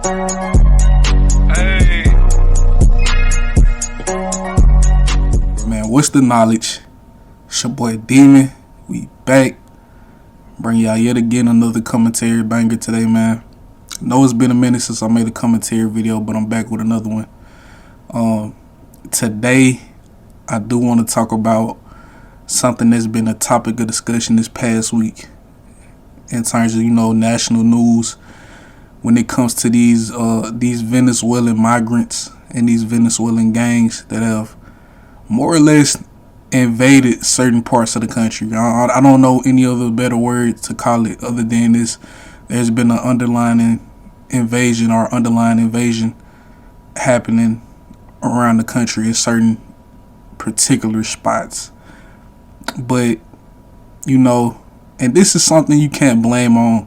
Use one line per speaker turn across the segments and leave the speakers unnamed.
Hey.
Man, what's the knowledge? It's your boy Demon. We back. Bring y'all yet again another commentary banger today, man. I know it's been a minute since I made a commentary video, but I'm back with another one. Today, I do want to talk about something that's been a topic of discussion this past week in terms of, national news when it comes to these Venezuelan migrants and these Venezuelan gangs that have more or less invaded certain parts of the country. I don't know any other better word to call it other than this. There's been an underlying invasion happening around the country in certain particular spots. But, and this is something you can't blame on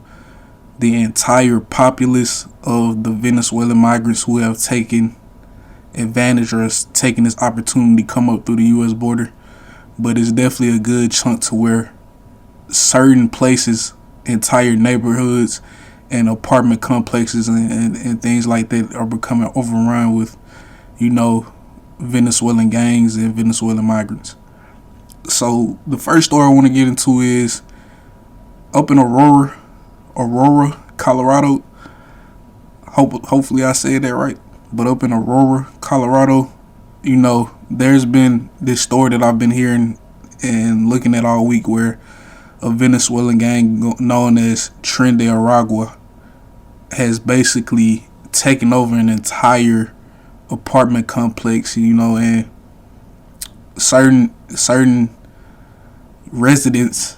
the entire populace of the Venezuelan migrants who have taken advantage or taken this opportunity to come up through the U.S. border. But it's definitely a good chunk to where certain places, entire neighborhoods and apartment complexes and things like that are becoming overrun with, Venezuelan gangs and Venezuelan migrants. So the first story I want to get into is up in Aurora, Colorado. Hopefully I said that right. But up in Aurora, Colorado, there's been this story that I've been hearing and looking at all week where a Venezuelan gang known as Tren De Aruagua has basically taken over an entire apartment complex, and certain residents,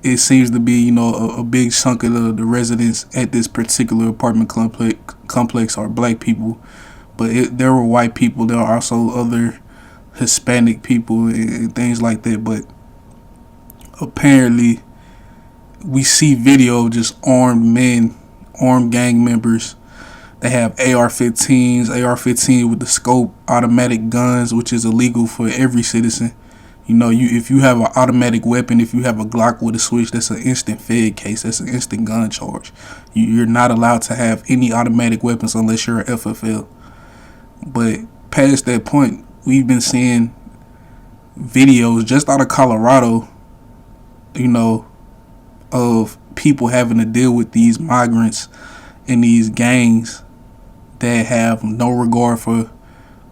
it seems to be, a big chunk of the residents at this particular apartment complex are black people. But there were white people. There are also other Hispanic people and things like that. But apparently, we see video of just armed men, armed gang members. They have AR-15s with the scope, automatic guns, which is illegal for every citizen. If you have an automatic weapon, if you have a Glock with a switch, that's an instant Fed case. That's an instant gun charge. You're not allowed to have any automatic weapons unless you're an FFL. But past that point, we've been seeing videos just out of Colorado, of people having to deal with these migrants and these gangs that have no regard for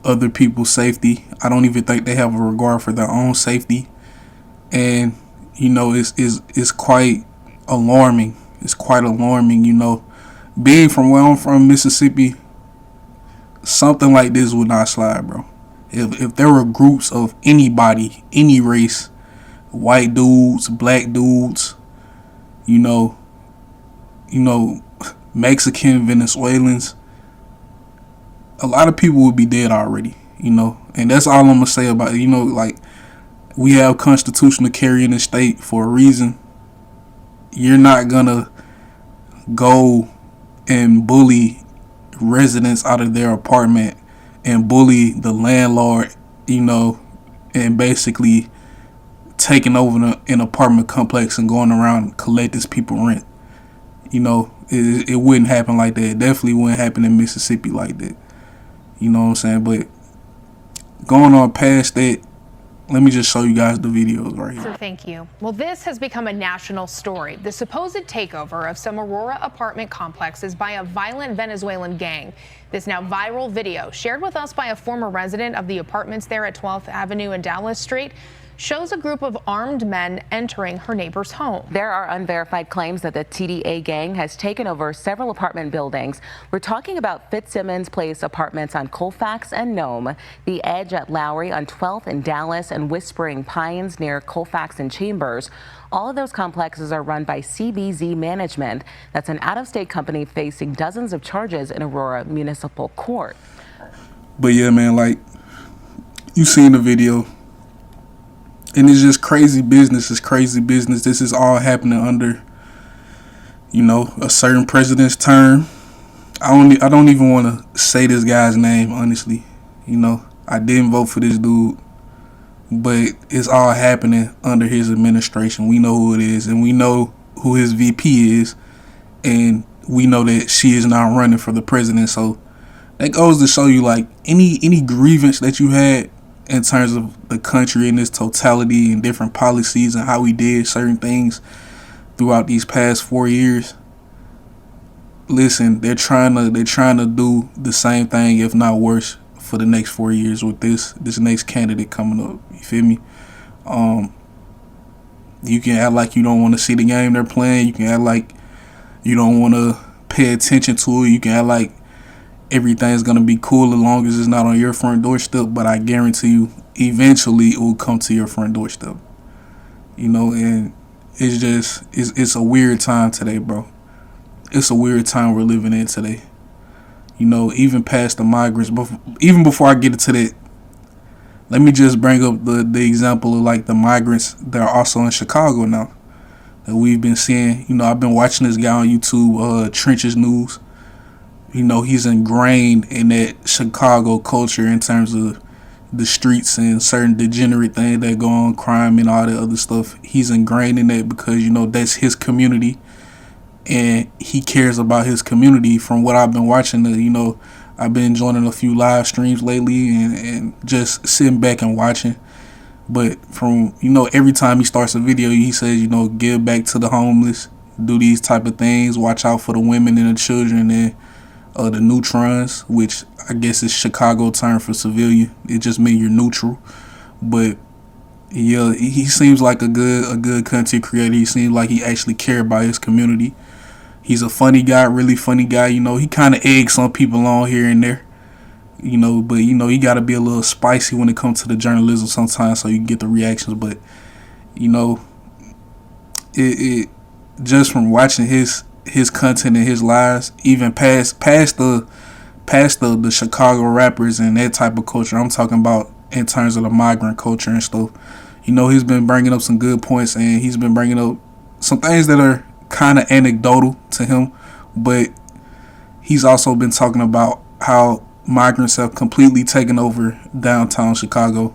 other people's safety. I don't even think they have a regard for their own safety. And, it's quite alarming. It's quite alarming, Being from where I'm from, Mississippi, something like this would not slide, bro. If there were groups of anybody, any race, white dudes, black dudes, Mexican, Venezuelans, a lot of people would be dead already, and that's all I'm gonna say about it. Like, we have constitutional carry in the state for a reason. You're not gonna go and bully residents out of their apartment and bully the landlord, and basically taking over an apartment complex and going around collecting people rent. It wouldn't happen like that. It definitely wouldn't happen in Mississippi like that. You know what I'm saying? But going on past that, let me just show you guys the videos right here.
So thank you. Well, this has become a national story. The supposed takeover of some Aurora apartment complexes by a violent Venezuelan gang. This now viral video, shared with us by a former resident of the apartments there at 12th Avenue and Dallas Street, shows a group of armed men entering her neighbor's home.
There are unverified claims that the TDA gang has taken over several apartment buildings. We're talking about Fitzsimmons Place apartments on Colfax and Nome, The Edge at Lowry on 12th and Dallas, and Whispering Pines near Colfax and Chambers. All of those complexes are run by CBZ Management. That's an out-of-state company facing dozens of charges in Aurora Municipal Court.
But yeah, man, like, you seen the video. And it's just crazy business. It's crazy business. This is all happening under, a certain president's term. I don't even want to say this guy's name, honestly. I didn't vote for this dude. But it's all happening under his administration. We know who it is, and we know who his VP is. And we know that she is now running for the president. So that goes to show you, like, any grievance that you had in terms of the country in its totality and different policies and how we did certain things throughout these past 4 years. Listen, they're trying to do the same thing, if not worse, for the next 4 years with this next candidate coming up. You feel me? You can act like you don't want to see the game they're playing. You can act like you don't want to pay attention to it. You can act like everything's gonna be cool as long as it's not on your front doorstep. But I guarantee you, eventually it will come to your front doorstep. And it's a weird time today, bro. It's a weird time we're living in today. Even past the migrants. Even before I get into that, let me just bring up the example of, like, the migrants that are also in Chicago now that we've been seeing. I've been watching this guy on YouTube, Trenches News. He's ingrained in that Chicago culture in terms of the streets and certain degenerate things that go on, crime and all that other stuff. He's ingrained in that because, that's his community, and he cares about his community. From what I've been watching, I've been joining a few live streams lately and just sitting back and watching. But from, every time he starts a video, he says, give back to the homeless, do these type of things, watch out for the women and the children, and the neutrons, which I guess is Chicago term for civilian. It just means you're neutral. But yeah, he seems like a good content creator. He seems like he actually cares about his community. He's a funny guy, really funny guy. He kind of eggs some people on here and there. But you got to be a little spicy when it comes to the journalism sometimes so you can get the reactions. But it just from watching his content and his lives, even past the Chicago rappers and that type of culture. I'm talking about in terms of the migrant culture and stuff. He's been bringing up some good points, and he's been bringing up some things that are kind of anecdotal to him, but he's also been talking about how migrants have completely taken over downtown Chicago.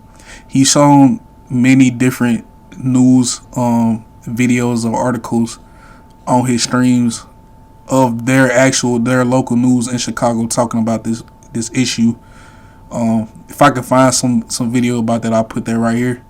He's shown many different news videos or articles on his streams of their local news in Chicago talking about this issue. If I can find some video about that, I'll put that right here.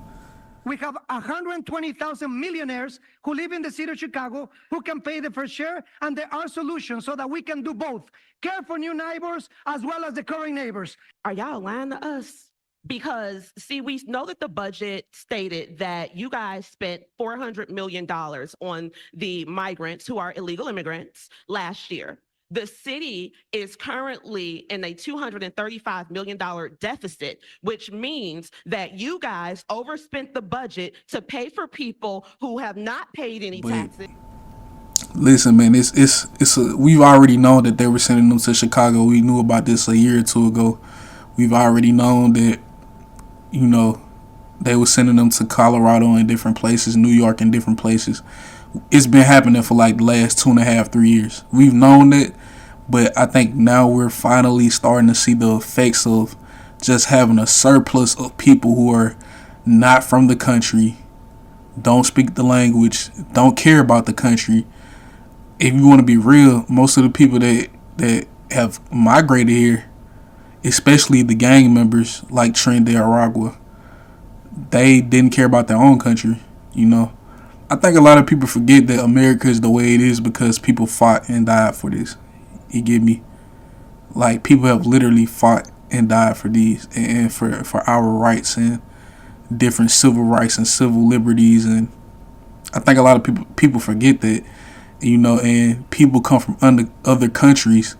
We have 120,000 millionaires who live in the city of Chicago who can pay the fair share, and there are solutions so that we can do both. Care for new neighbors as well as the current neighbors.
Are y'all lying to us? Because, see, we know that the budget stated that you guys spent $400 million on the migrants who are illegal immigrants last year. The city is currently in a $235 million deficit, which means that you guys overspent the budget to pay for people who have not paid any taxes.
Listen, man, we've already known that they were sending them to Chicago. We knew about this a year or two ago. We've already known that, they were sending them to Colorado and different places, New York and different places. It's been happening for like the last 2.5, 3 years. We've known that, but I think now we're finally starting to see the effects of just having a surplus of people who are not from the country, don't speak the language, don't care about the country. If you want to be real, most of the people that have migrated here, especially the gang members like Tren De Aruagua, they didn't care about their own country. I think a lot of people forget that America is the way it is because people fought and died for this. You get me? Like, people have literally fought and died for these and for our rights and different civil rights and civil liberties. And I think a lot of people forget that, and people come from other countries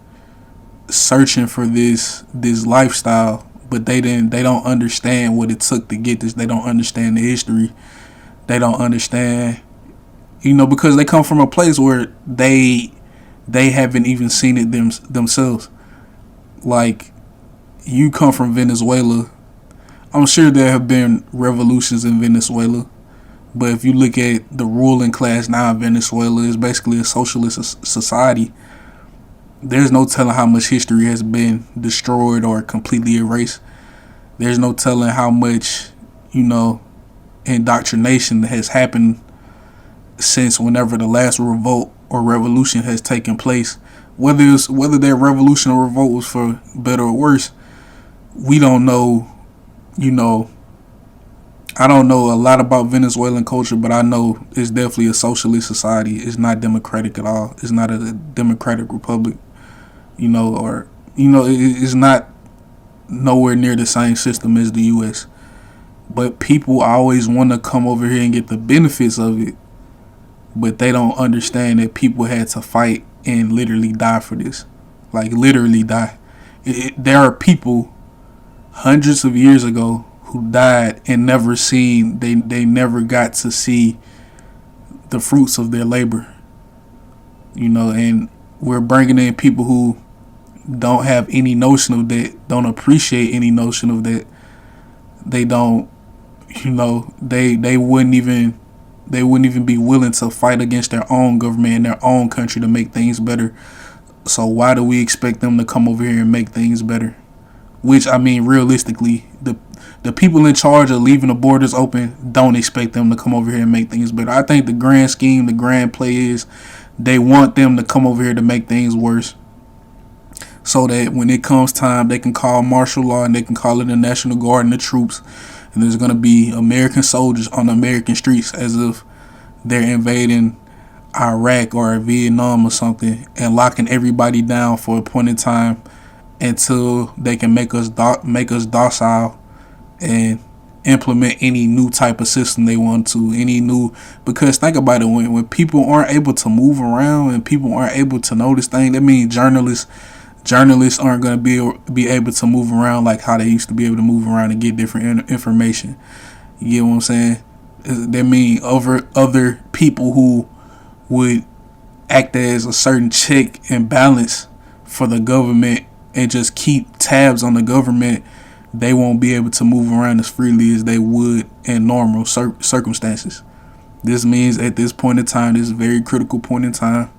searching for this lifestyle, but they don't understand what it took to get this. They don't understand the history. They don't understand, because they come from a place where they haven't even seen it themselves. Like, you come from Venezuela. I'm sure there have been revolutions in Venezuela, but if you look at the ruling class now in Venezuela, it's basically a socialist society. There's no telling how much history has been destroyed or completely erased. There's no telling how much, indoctrination has happened since whenever the last revolt or revolution has taken place. Whether that revolution or revolt was for better or worse, we don't know. You know, I don't know a lot about Venezuelan culture, but I know it's definitely a socialist society. It's not democratic at all. It's not a democratic republic. It's not nowhere near the same system as the U.S. But people always want to come over here and get the benefits of it, but they don't understand that people had to fight and literally die for this. Like, literally die. There are people hundreds of years ago who died and they never got to see the fruits of their labor. And we're bringing in people who don't have any notion of that, don't appreciate any notion of that. They don't, they wouldn't even be willing to fight against their own government in their own country to make things better. So why do we expect them to come over here and make things better? Which, I mean, realistically, the people in charge of leaving the borders open don't expect them to come over here and make things better. I think the grand scheme, the grand play is they want them to come over here to make things worse, so that when it comes time, they can call martial law and they can call it the National Guard and the troops, and there's going to be American soldiers on American streets as if they're invading Iraq or Vietnam or something, and locking everybody down for a point in time until they can make us docile and implement any new type of system they want to. Because think about it, when people aren't able to move around and people aren't able to notice things, that means journalists aren't going to be able to move around like how they used to be able to move around and get different information. You get what I'm saying? That means other people who would act as a certain check and balance for the government and just keep tabs on the government, they won't be able to move around as freely as they would in normal circumstances. This means at this point in time, this very critical point in time,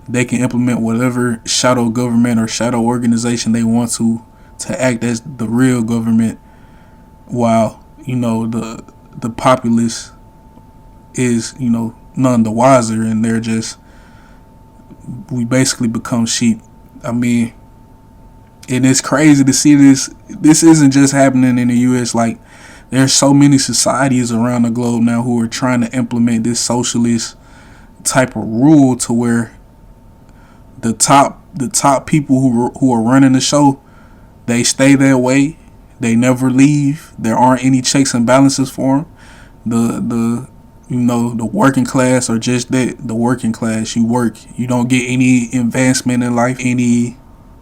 they can implement whatever shadow government or shadow organization they want to act as the real government, while the populace is none the wiser, and we basically become sheep. I mean, and it's crazy to see this. This isn't just happening in the U.S. Like, there's so many societies around the globe now who are trying to implement this socialist type of rule, to where the top people who are running the show, they stay that way. They never leave. There aren't any checks and balances for them. The working class are just that, the working class. You work. You don't get any advancement in life, any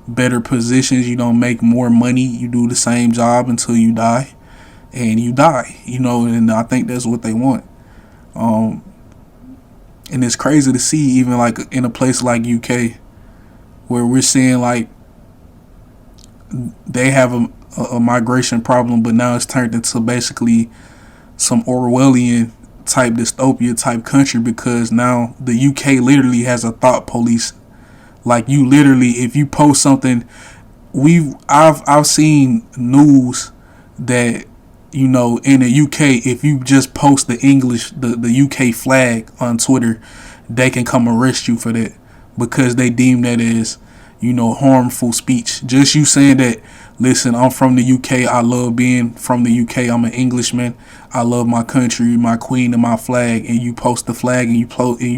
better positions. You don't make more money. You do the same job until you die, and you die. And I think that's what they want. And it's crazy to see, even like in a place like UK, where we're seeing like they have a migration problem, but now it's turned into basically some Orwellian type dystopia type country, because now the UK literally has a thought police. Like, you literally, if you post something, I've seen news that in the UK, if you just post the UK flag on Twitter, they can come arrest you for that, because they deem that as harmful speech. Just you saying that, listen, I'm from the UK, I love being from the UK, I'm an Englishman, I love my country, my queen, and my flag, and you post the flag and you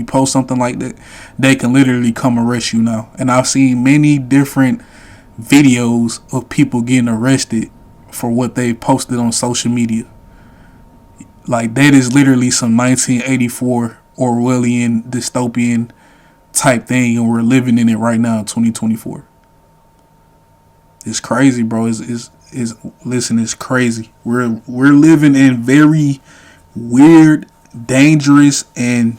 post something like that, they can literally come arrest you now. And I've seen many different videos of people getting arrested for what they posted on social media. Like, that is literally some 1984 Orwellian dystopian type thing, and we're living in it right now in 2024. It's crazy, bro. Listen, it's crazy. We're living in very weird, dangerous, and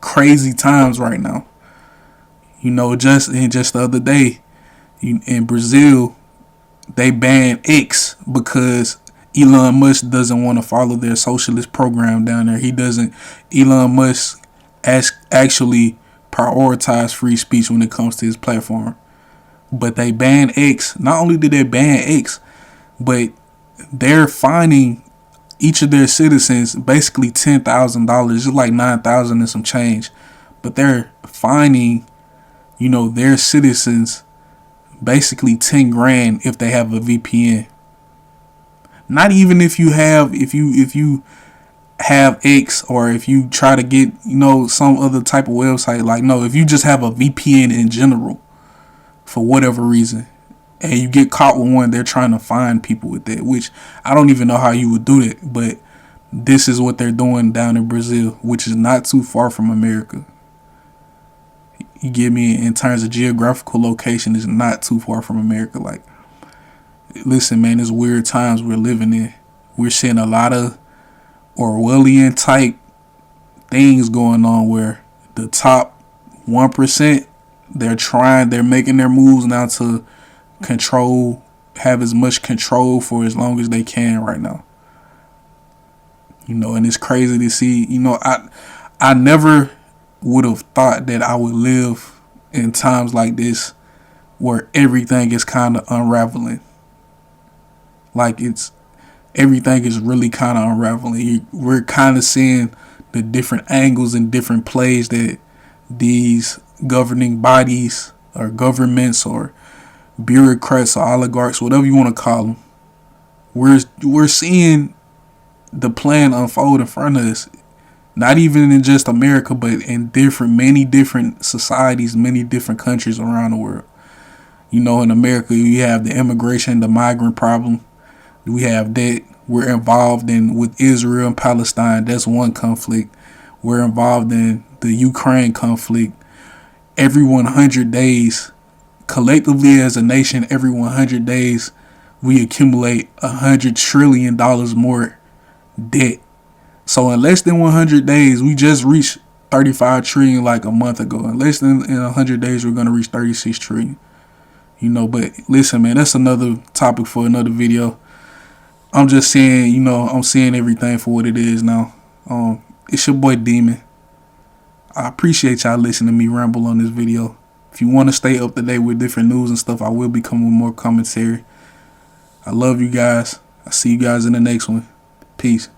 crazy times right now. Just the other day, in Brazil, they banned X because Elon Musk doesn't want to follow their socialist program down there. Elon Musk actually prioritize free speech when it comes to his platform. But they banned X. Not only did they ban X, but they're fining each of their citizens basically $10,000. It's like $9,000 and some change. but they're fining, you know, their citizens basically 10 grand if they have a VPN. Not even if you have X, or if you try to get, you know, some other type of website. Like, no, if you just have a VPN in general for whatever reason, and you get caught with one, they're trying to find people with that, which I don't even know how you would do that, but this is what they're doing down in Brazil, which is not too far from America. You get me? In terms of geographical location, is not too far from America. Like, listen, man, it's weird times we're living in. We're seeing a lot of Orwellian type things going on where the top 1%, they're making their moves now to have as much control for as long as they can right now. You know, and it's crazy to see, you know, I never would have thought that I would live in times like this where everything is kind of unraveling. Like, everything is really kind of unraveling. We're kind of seeing the different angles and different plays that these governing bodies or governments or bureaucrats or oligarchs, whatever you want to call them, we're seeing the plan unfold in front of us. Not even in just America, but in many different societies, many different countries around the world. You know, in America, you have the immigration, the migrant problem. We have that. We're involved with Israel and Palestine. That's one conflict. We're involved in the Ukraine conflict. Every 100 days, collectively as a nation, every 100 days, we accumulate $100 trillion more debt. So in less than 100 days, we just reached 35 trillion like a month ago. In 100 days, we're going to reach 36 trillion. You know, but listen, man, that's another topic for another video. I'm just saying, you know, I'm seeing everything for what it is now. It's your boy Demon. I appreciate y'all listening to me ramble on this video. If you want to stay up to date with different news and stuff, I will be coming with more commentary. I love you guys. I'll see you guys in the next one. Peace.